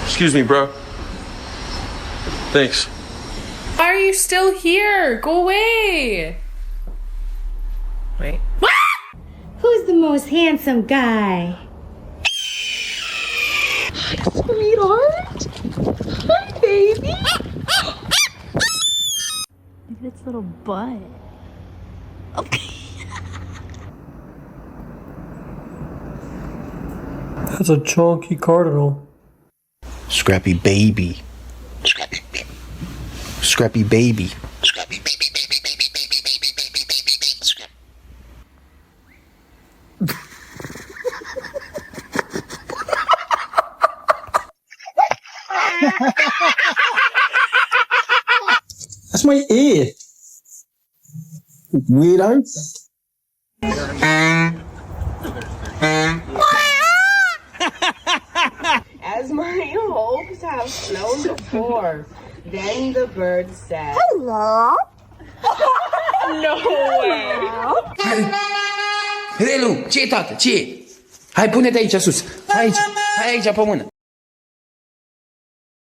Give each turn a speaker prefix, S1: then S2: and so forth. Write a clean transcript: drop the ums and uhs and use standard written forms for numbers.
S1: Excuse me, bro. Thanks.
S2: Why are you still here? Go away. Wait.
S3: Who's the most handsome guy?
S2: Hi, sweetheart. Hi, baby.
S3: Look at its little butt. Okay.
S4: That's a chunky cardinal.
S5: Scrappy baby. Scrappy baby. Scrappy baby. Scrappy baby, baby, baby, baby, baby, baby, baby, baby. Scrappy.
S6: That's my ear. Weirdo.
S7: As my hopes have flown before, then the bird said,
S3: Hello.
S7: no way.
S5: Relu, ce e, tată? Ce e? Hai, pune-te aici sus. Aici, hai aici pe mână.